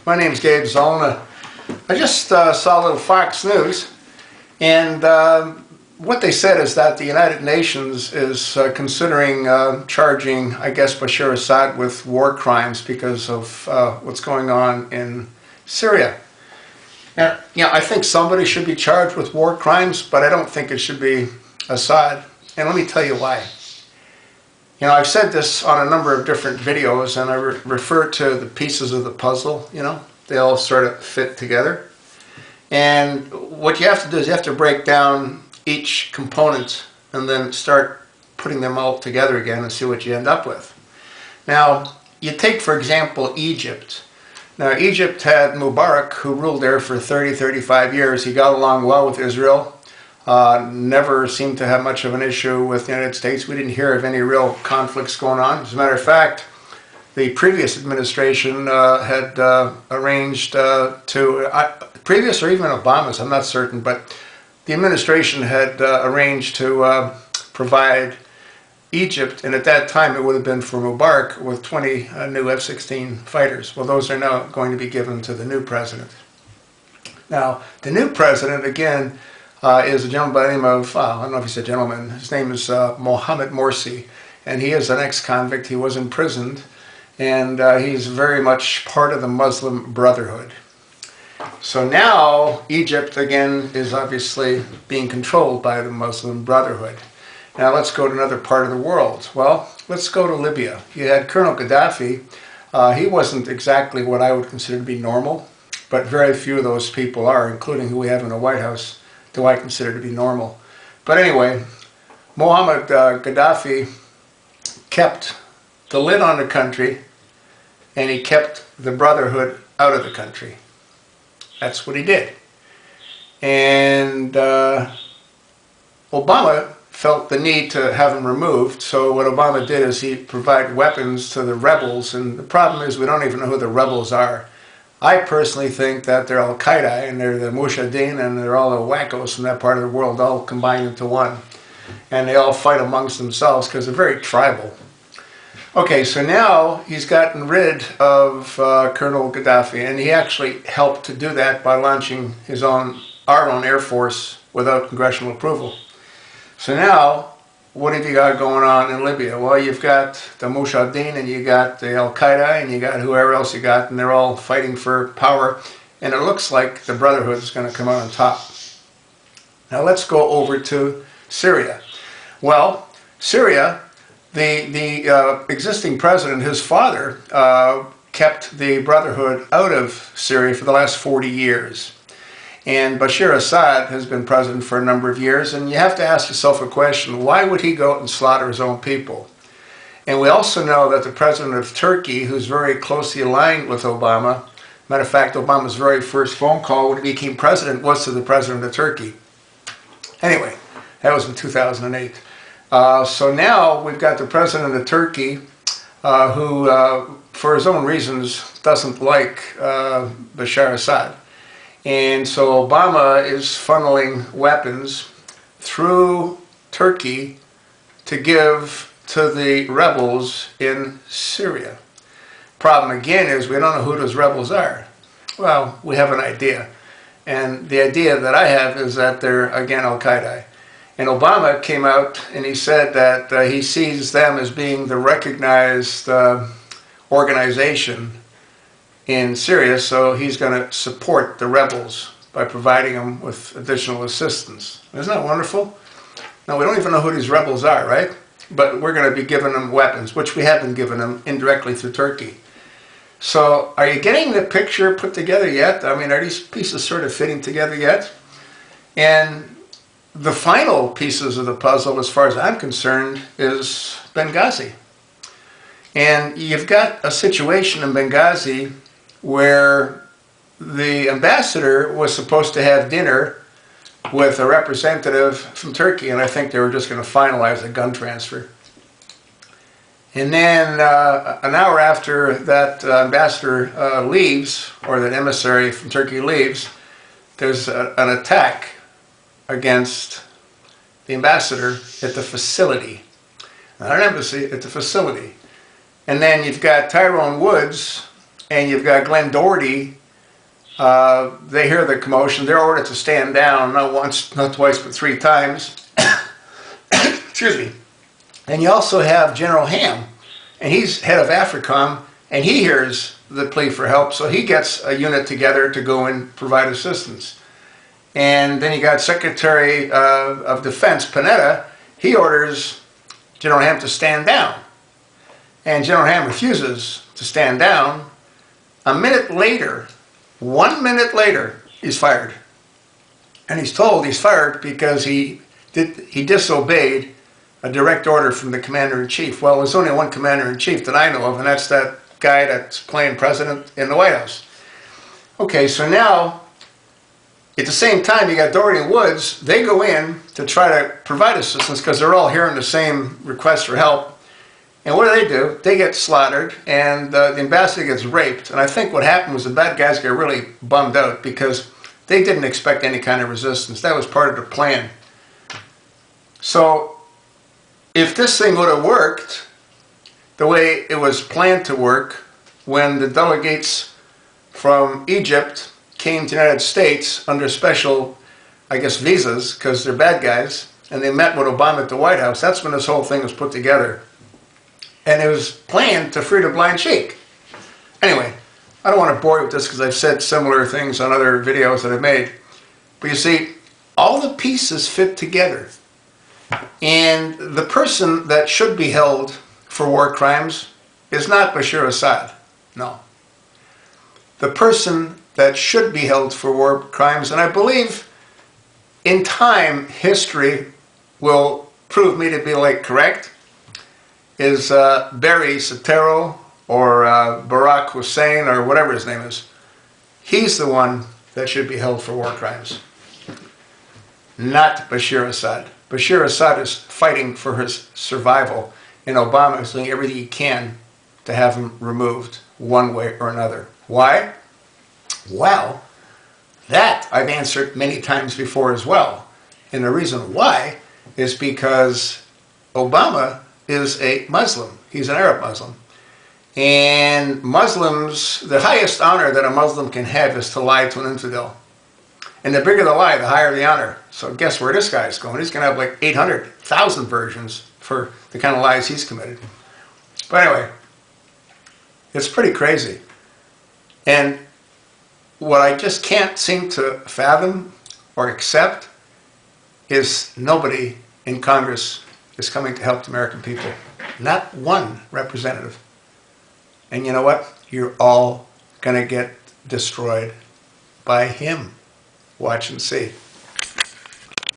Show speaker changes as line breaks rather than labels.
My name's Gabe Zollner. I just saw a little Fox News, and what they said is that the United Nations is considering charging, I guess, Bashar Assad with war crimes because of what's going on in Syria. Now, I think somebody should be charged with war crimes, but I don't think it should be Assad. And let me tell you why. I've said this on a number of different videos, and I refer to the pieces of the puzzle, they all sort of fit together. And what you have to do is you have to break down each component and then start putting them all together again and see what you end up with. Now, you take, for example, Egypt. Now, Egypt had Mubarak, who ruled there for 35 years. He got along well with Israel. Never seemed to have much of an issue with the United States. We didn't hear of any real conflicts going on. As a matter of fact, the previous administration had arranged previous or even Obama's, I'm not certain, but the administration had arranged to provide Egypt, and at that time it would have been for Mubarak, with 20 new F-16 fighters. Well, those are now going to be given to the new president. Now, the new president, again, is a gentleman by the name of, I don't know if he's a gentleman, his name is Mohammed Morsi, and he is an ex-convict. He was imprisoned, and he's very much part of the Muslim Brotherhood. So now Egypt, again, is obviously being controlled by the Muslim Brotherhood. Now let's go to another part of the world. Well, let's go to Libya. You had Colonel Gaddafi. He wasn't exactly what I would consider to be normal, but very few of those people are, including who we have in the White House, do I consider to be normal. But anyway, Muhammad Gaddafi kept the lid on the country, and he kept the Brotherhood out of the country. That's what he did. And Obama felt the need to have him removed, so what Obama did is he provided weapons to the rebels, and the problem is we don't even know who the rebels are. I personally think that they're Al-Qaeda, and they're the Mujahideen, and they're all the wackos from that part of the world, all combined into one. And they all fight amongst themselves because they're very tribal. Okay, so now he's gotten rid of Colonel Gaddafi, and he actually helped to do that by launching our own Air Force without congressional approval. So now, what have you got going on in Libya? Well, you've got the Mujahideen, and you got the Al-Qaeda, and you got whoever else you got, and they're all fighting for power, and it looks like the Brotherhood is going to come out on top. Now let's go over to Syria. Well, Syria, the existing president, his father, kept the Brotherhood out of Syria for the last 40 years. And Bashar Assad has been president for a number of years, and you have to ask yourself a question: why would he go out and slaughter his own people? And we also know that the president of Turkey, who's very closely aligned with Obama, matter of fact, Obama's very first phone call when he became president was to the president of Turkey. Anyway, that was in 2008. So now we've got the president of Turkey who, for his own reasons, doesn't like Bashar Assad. And so Obama is funneling weapons through Turkey to give to the rebels in Syria. Problem again is we don't know who those rebels are. Well, we have an idea. And the idea that I have is that they're, again, Al-Qaeda. And Obama came out and he said that he sees them as being the recognized organization in Syria, so he's going to support the rebels by providing them with additional assistance. Isn't that wonderful? Now, we don't even know who these rebels are, right? But we're going to be giving them weapons, which we have been giving them indirectly through Turkey. So, are you getting the picture put together yet? I mean, are these pieces sort of fitting together yet? And the final pieces of the puzzle, as far as I'm concerned, is Benghazi. And you've got a situation in Benghazi where the ambassador was supposed to have dinner with a representative from Turkey, and I think they were just going to finalize a gun transfer. And then an hour after that ambassador leaves, or that emissary from Turkey leaves, there's an attack against the ambassador at the facility. Not an embassy, at the facility. And then you've got Tyrone Woods, and you've got Glenn Doherty. They hear the commotion. They're ordered to stand down, not once, not twice, but 3 times. Excuse me. And you also have General Ham, and he's head of AFRICOM, and he hears the plea for help, so he gets a unit together to go and provide assistance. And then you got Secretary of Defense Panetta. He orders General Ham to stand down, and General Ham refuses to stand down. A minute later, 1 minute later, he's fired. And he's told he's fired because he disobeyed a direct order from the Commander-in-Chief. Well, there's only one Commander-in-Chief that I know of, and that's that guy that's playing president in the White House. Okay, so now, at the same time, you got Doherty and Woods. They go in to try to provide assistance because they're all hearing the same request for help. And what do? They get slaughtered, and the ambassador gets raped. And I think what happened was the bad guys got really bummed out because they didn't expect any kind of resistance. That was part of the plan. So, if this thing would have worked the way it was planned to work when the delegates from Egypt came to the United States under special, I guess, visas, because they're bad guys, and they met with Obama at the White House, that's when this whole thing was put together. And it was planned to free the blind sheik. Anyway, I don't want to bore you with this because I've said similar things on other videos that I've made. But you see, all the pieces fit together. And the person that should be held for war crimes is not Bashar Assad. No. The person that should be held for war crimes, and I believe in time history will prove me to be correct, is Barry Soetoro or Barack Hussein or whatever his name is. He's the one that should be held for war crimes, not Bashar Assad. Bashar Assad is fighting for his survival, and Obama is doing everything he can to have him removed one way or another. Why? Well, that I've answered many times before as well. And the reason why is because Obama is a Muslim. He's an Arab Muslim. And Muslims, the highest honor that a Muslim can have is to lie to an infidel. And the bigger the lie, the higher the honor. So guess where this guy's going? He's going to have 800,000 versions for the kind of lies he's committed. But anyway, it's pretty crazy. And what I just can't seem to fathom or accept is nobody in Congress is coming to help the American people. Not one representative. And you know what? You're all going to get destroyed by him. Watch and see.